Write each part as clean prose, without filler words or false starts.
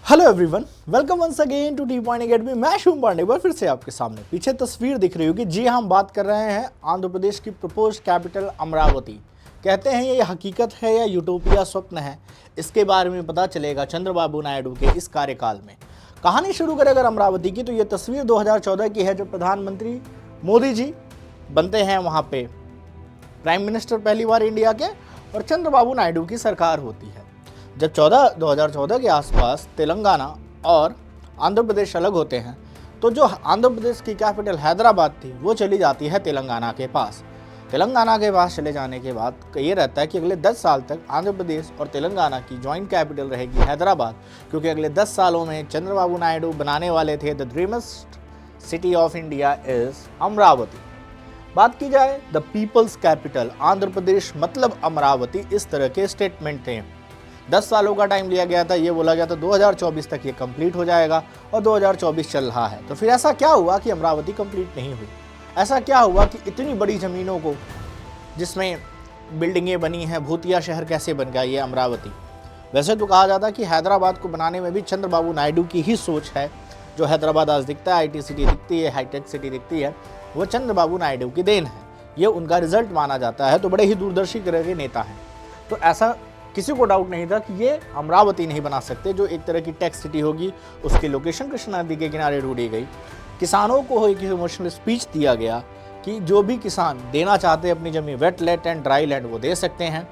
Hello everyone, welcome once again to T Point Academy. मैं शुभम पांडे एक बार फिर से आपके सामने। पीछे तस्वीर दिख रही होगी, जी हम बात कर रहे हैं आंध्र प्रदेश की प्रपोज्ड कैपिटल अमरावती। कहते हैं ये हकीकत है या यूटोपिया स्वप्न है, इसके बारे में पता चलेगा चंद्रबाबू नायडू के इस कार्यकाल में। कहानी शुरू करें अगर अमरावती की, तो ये तस्वीर 2014 की है, जो प्रधानमंत्री मोदी जी बनते हैं वहाँ पे प्राइम मिनिस्टर पहली बार इंडिया के, और चंद्रबाबू नायडू की सरकार होती है। जब 2014 के आसपास तेलंगाना और आंध्र प्रदेश अलग होते हैं, तो जो आंध्र प्रदेश की कैपिटल हैदराबाद थी वो चली जाती है तेलंगाना के पास। तेलंगाना के पास चले जाने के बाद ये रहता है कि अगले 10 साल तक आंध्र प्रदेश और तेलंगाना की जॉइंट कैपिटल रहेगी हैदराबाद, क्योंकि अगले 10 सालों में चंद्रबाबू नायडू बनाने वाले थे the dreamest city of India is Amaravati. बात की जाए the people's capital Andhra Pradesh मतलब अमरावती, इस तरह के स्टेटमेंट थे। 10 सालों का टाइम लिया गया था, ये बोला गया था 2024 तक ये कंप्लीट हो जाएगा, और 2024 चल रहा है। तो फिर ऐसा क्या हुआ कि अमरावती कंप्लीट नहीं हुई? ऐसा क्या हुआ कि इतनी बड़ी ज़मीनों को, जिसमें बिल्डिंगें बनी हैं, भूतिया शहर कैसे बन गया ये अमरावती? वैसे तो कहा जाता है कि हैदराबाद को बनाने में भी चंद्रबाबू नायडू की ही सोच है। जो हैदराबाद आज दिखता है, IT सिटी दिखती है, हाईटेक सिटी दिखती है, वो चंद्रबाबू नायडू की देन है। ये उनका रिजल्ट माना जाता है। तो बड़े ही दूरदर्शी तरह के नेता हैं। तो ऐसा किसी को डाउट नहीं था कि ये अमरावती नहीं बना सकते, जो एक तरह की टेक सिटी होगी। उसकी लोकेशन कृष्णा नदी के किनारे ढूंढी गई। किसानों को एक इमोशनल स्पीच दिया गया कि जो भी किसान देना चाहते हैं अपनी जमीन, wet land and dry land, वो दे सकते हैं।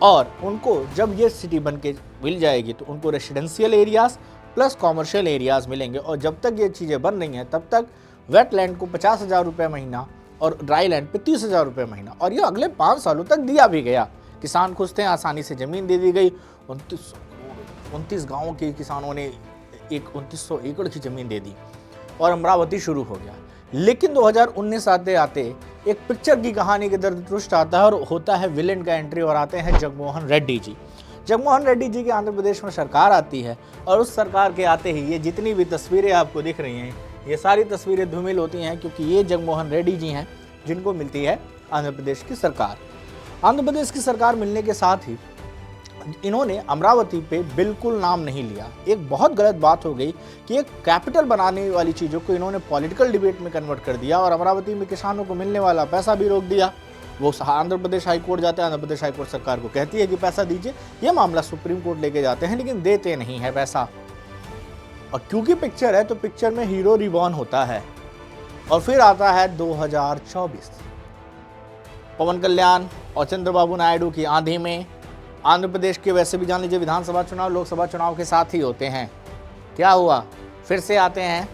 और उनको जब ये सिटी बन के मिल जाएगी तो उनको residential areas plus commercial areas मिलेंगे। और जब तक ये चीज़ें बन रही हैं तब तक वेट लैंड को 50,000 रुपये महीना और ड्राई लैंड पे 30,000 रुपये महीना, और ये अगले 5 सालों तक दिया भी गया। किसान खुश थे, आसानी से ज़मीन दे दी गई। 29 गाँव के किसानों ने 2900 एकड़ की ज़मीन दे दी और अमरावती शुरू हो गया। लेकिन 2019 आते आते एक पिक्चर की कहानी के दर्द ट्विस्ट आता है, और होता है विलेन का एंट्री, और आते हैं जगनमोहन रेड्डी जी। जगनमोहन रेड्डी जी की आंध्र प्रदेश में सरकार आती है, और उस सरकार के आते ही ये जितनी भी तस्वीरें आपको दिख रही हैं, ये सारी तस्वीरें धूमिल होती हैं, क्योंकि ये जगनमोहन रेड्डी जी हैं जिनको मिलती है आंध्र प्रदेश की सरकार। आंध्र प्रदेश की सरकार मिलने के साथ ही इन्होंने अमरावती पे बिल्कुल नाम नहीं लिया। एक बहुत गलत बात हो गई कि एक कैपिटल बनाने वाली चीज़ों को इन्होंने पॉलिटिकल डिबेट में कन्वर्ट कर दिया, और अमरावती में किसानों को मिलने वाला पैसा भी रोक दिया। वो आंध्र प्रदेश हाई कोर्ट जाते हैं, आंध्र प्रदेश हाई कोर्ट सरकार को कहती है कि पैसा दीजिए। ये मामला सुप्रीम कोर्ट लेके जाते हैं, लेकिन देते नहीं है पैसा। और क्योंकि पिक्चर है तो पिक्चर में हीरो रिबॉर्न होता है। और फिर आता है 2024, पवन कल्याण और चंद्रबाबू नायडू की आंधी में। आंध्र प्रदेश के वैसे भी जान लीजिए विधानसभा चुनाव लोकसभा चुनाव के साथ ही होते हैं। क्या हुआ? फिर से आते हैं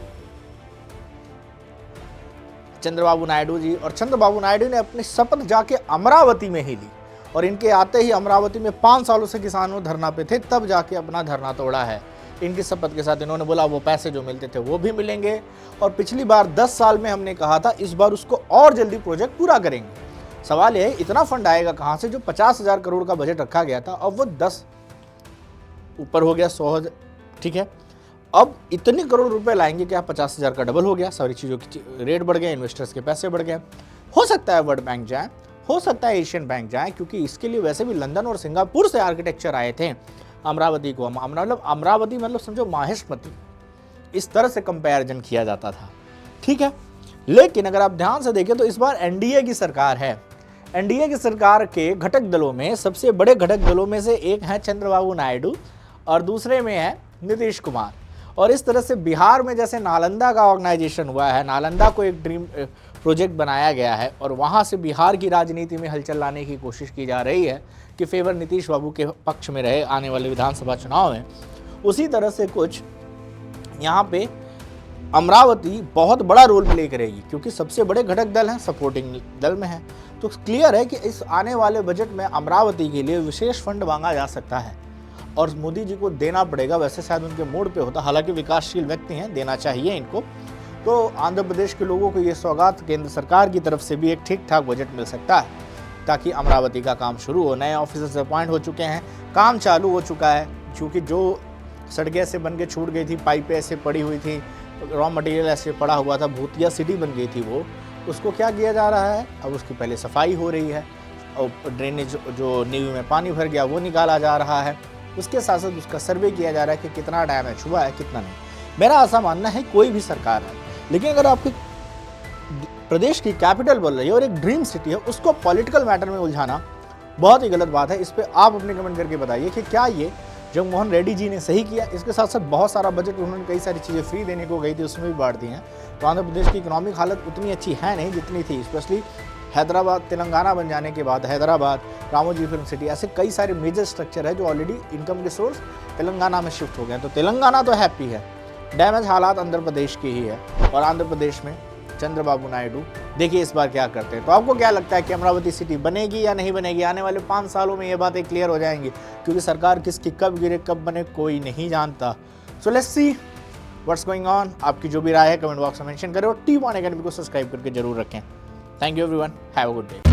चंद्रबाबू नायडू जी, और चंद्रबाबू नायडू ने अपनी शपथ जाके अमरावती में ही ली। और इनके आते ही अमरावती में 5 सालों से किसानों धरना पे थे, तब जाके अपना धरना तोड़ा है। इनकी शपथ के साथ इन्होंने बोला वो पैसे जो मिलते थे वो भी मिलेंगे, और पिछली बार 10 साल में हमने कहा था, इस बार उसको और जल्दी प्रोजेक्ट पूरा करेंगे। सवाल यह है इतना फंड आएगा कहाँ से? जो 50,000 करोड़ का बजट रखा गया था, अब वो 10 ऊपर हो गया, 100, ठीक है। अब इतने करोड़ रुपए लाएंगे क्या? 50,000 का डबल हो गया, सारी चीज़ों की रेट बढ़ गए, इन्वेस्टर्स के पैसे बढ़ गए। हो सकता है वर्ल्ड बैंक जाए, हो सकता है एशियन बैंक जाए, क्योंकि इसके लिए वैसे भी लंदन और सिंगापुर से आर्किटेक्चर आए थे अमरावती को। मतलब अमरावती मतलब समझो माहेशमती, इस तरह से कंपैरिजन किया जाता था, ठीक है। लेकिन अगर आप ध्यान से देखें तो इस बार एनडीए की सरकार है। एनडीए की सरकार के घटक दलों में सबसे बड़े घटक दलों में से एक है चंद्रबाबू नायडू, और दूसरे में है नीतीश कुमार। और इस तरह से बिहार में जैसे नालंदा का ऑर्गेनाइजेशन हुआ है, नालंदा को एक ड्रीम प्रोजेक्ट बनाया गया है, और वहाँ से बिहार की राजनीति में हलचल लाने की कोशिश की जा रही है कि फेवर नीतीश बाबू के पक्ष में रहे आने वाले विधानसभा चुनाव में। उसी तरह से कुछ यहाँ पे अमरावती बहुत बड़ा रोल प्ले करेगी, क्योंकि सबसे बड़े घटक दल हैं, सपोर्टिंग दल में है। तो क्लियर है कि इस आने वाले बजट में अमरावती के लिए विशेष फंड मांगा जा सकता है, और मोदी जी को देना पड़ेगा। वैसे शायद उनके मूड पे होता, हालांकि विकासशील व्यक्ति हैं, देना चाहिए इनको। तो आंध्र प्रदेश के लोगों को ये सौगात केंद्र सरकार की तरफ से भी एक ठीक ठाक बजट मिल सकता है, ताकि अमरावती का काम शुरू हो। नए ऑफिसर्स अपॉइंट हो चुके हैं, काम चालू हो चुका है, क्योंकि जो सड़कें ऐसे बन के छूट गई थी, पाइपें ऐसे पड़ी हुई थी, रॉ मटेरियल ऐसे पड़ा हुआ था, भूतिया सिटी बन गई थी वो, उसको क्या किया जा रहा है? अब उसकी पहले सफाई हो रही है, और ड्रेनेज जो नींव में पानी भर गया वो निकाला जा रहा है। उसके साथ साथ उसका सर्वे किया जा रहा है कि कितना डैमेज हुआ है कितना नहीं। मेरा ऐसा मानना है कोई भी सरकार है, लेकिन अगर आपके प्रदेश की कैपिटल बोल रही है और एक ड्रीम सिटी है, उसको पॉलिटिकल मैटर में उलझाना बहुत ही गलत बात है। इस पर आप अपने कमेंट करके बताइए कि क्या ये जगनमोहन रेड्डी जी ने सही किया। इसके साथ साथ बहुत सारा बजट उन्होंने कई सारी चीज़ें फ्री देने को गई थी, उसमें भी बांट दी हैं। तो आंध्र प्रदेश की इकोनॉमिक हालत उतनी अच्छी है नहीं जितनी थी, स्पेशली हैदराबाद तेलंगाना बन जाने के बाद हैदराबाद, रामोजी फिल्म सिटी, ऐसे कई सारे मेजर स्ट्रक्चर है जो ऑलरेडी इनकम के सोर्स तेलंगाना में शिफ्ट हो गए हैं। तो तेलंगाना तो हैप्पी है, डैमेज हालात आंध्र प्रदेश की ही है। और आंध्र प्रदेश में चंद्रबाबू नायडू देखिए इस बार क्या करते हैं। तो आपको क्या लगता है कि अमरावती सिटी बनेगी या नहीं बनेगी? आने वाले 5 सालों में ये बातें क्लियर हो जाएंगी, क्योंकि सरकार किसकी कब गिरे कब बने कोई नहीं जानता। So let's see what's going on. आपकी जो भी राय है कमेंट बॉक्स में मेंशन करें और T1 अकेडमी को सब्सक्राइब करके जरूर रखें। Thank you everyone, have a good day.